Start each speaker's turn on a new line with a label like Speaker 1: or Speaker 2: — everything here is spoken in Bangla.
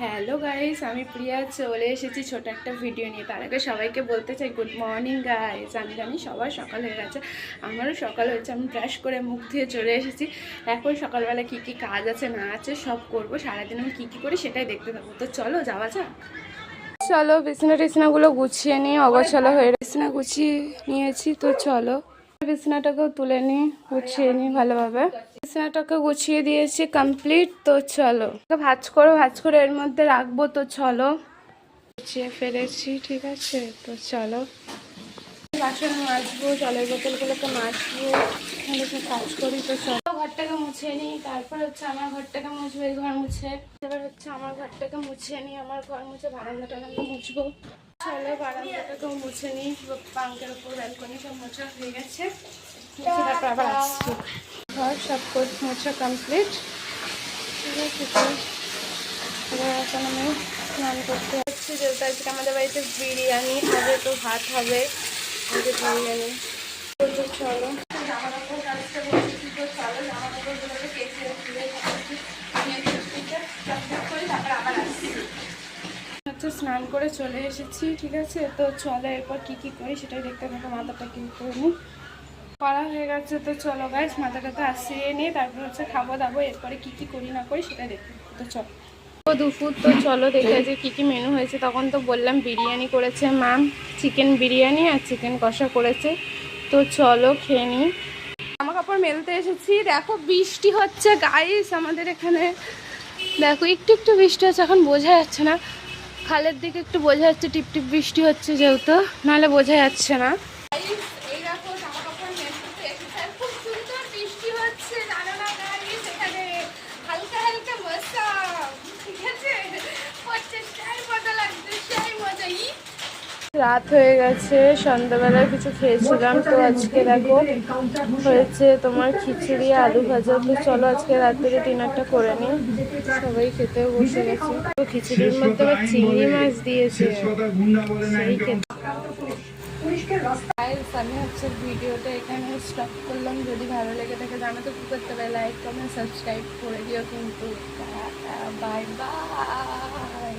Speaker 1: হ্যালো গাইস, আমি প্রিয়া চলে এসেছি ছোট একটা ভিডিও নিয়ে। তার আগে সবাইকে বলতে চাই গুড মর্নিং গাইস। আমি জানি সবার সকাল হয়ে গেছে, আমারও সকাল হয়েছে। আমি ব্রাশ করে মুখ ধুয়ে চলে এসেছি। এখন সকালবেলা কি কি কাজ আছে না আছে সব করবো। সারাদিন আমি কী কী করি সেটাই দেখতে থাকবো। তো চলো যাওয়া যাক। চলো বিছনা টিছনাগুলো গুছিয়ে নিই, অগোছালো হয়ে বিছনা গুছিয়ে নিয়েছি। তো চলো বিছনাটাকেও তুলে নিই, গুছিয়ে নিই ভালোভাবে। বিছানাটাকে গুছিয়ে দিয়েছি কমপ্লিট। তো চলো ভাঁজ করে এর মধ্যে রাখবো। তো চলো গুছিয়ে ফেলেছি, ঠিক আছে। তো চলো বাসন মাজবো, জলের বোতলগুলোকে মাজবো, কাজ করি। তো চলো ঘরটাকে মুছে নিই, তারপর হচ্ছে আমার ঘরটাকে মুছবো। এই ঘর মুছে এবার হচ্ছে আমার ঘরটাকে মুছে নিই, আমার ঘর মুছে বারান্দাটা মুছবো। চলো বারান্দাটাকেও মুছে নিই, পাঙ্কের উপর ব্যালকনি সব মোছা হয়ে গেছে। তারপর আবার আসছি। ঘর সব মোছা কমপ্লিট, ঠিক আছে। তো এবার এখন আমি স্নান করতে যাচ্ছি, যেহেতু আজকে আমাদের বাড়িতে বিরিয়ানি হবে। তো ভাত হবে, আজকে বিরিয়ানি। তো চলো জামা কাপড় কাজটা করছি। তো চলো জামা কাপড়গুলোকে কেচে ধুয়ে তারপর আবার আসছি। হচ্ছে স্নান করে চলে এসেছি, ঠিক আছে। তো চলো এরপর কি কি করি সেটাই দেখতে থাকো। মাথাটা কি করে নিই, করা হয়ে গেছে। তো চলো গাইস মাথাটাতে আসিয়ে নিই, তারপর হচ্ছে খাবো দাবো। এরপরে কি কি করি না করি সেটা দেখতে। তো চলো দুপুর। তো চলো দেখে যে কী কী মেনু হয়েছে। তখন তো বললাম বিরিয়ানি করেছে ম্যাম, চিকেন বিরিয়ানি আর চিকেন কষা করেছে। তো চলো খেয়ে নিই। জামা কাপড় মেলতে এসেছি, দেখো বৃষ্টি হচ্ছে গাইস আমাদের এখানে। দেখো একটু একটু বৃষ্টি হচ্ছে, এখন বোঝা যাচ্ছে না। খালের দিকে একটু বোঝা যাচ্ছে টিপ টিপ বৃষ্টি হচ্ছে, যেহেতু নাহলে বোঝা যাচ্ছে না। এই দেখো জামা কাপড় মেলতে এসেছে, খুব সুন্দর বৃষ্টি হচ্ছে, জানো না গাইস এখানে হালকা হালকা মৌসুম, ঠিক আছে। রাত হয়ে গেছে, সন্ধ্যাবেলায় কিছু খেয়েছিলাম। তো আজকে দেখো হয়েছে তোমার খিচুড়ি আলু ভাজা। তো চলো আজকে রাত্রে ডিনারটা করে নিই। সবাই খেতেও বসে গেছে। তো খিচুড়ির মধ্যে আবার চিংড়ি মাছ দিয়েছে, সেই খেতে। আমি হচ্ছে ভিডিওটা এখানে স্টপ করলাম। যদি ভালো লেগে থাকে জানাতে কি করতে পারে, লাইক কমেন্ট সাবস্ক্রাইব করে দিও কিন্তু। Bye bye.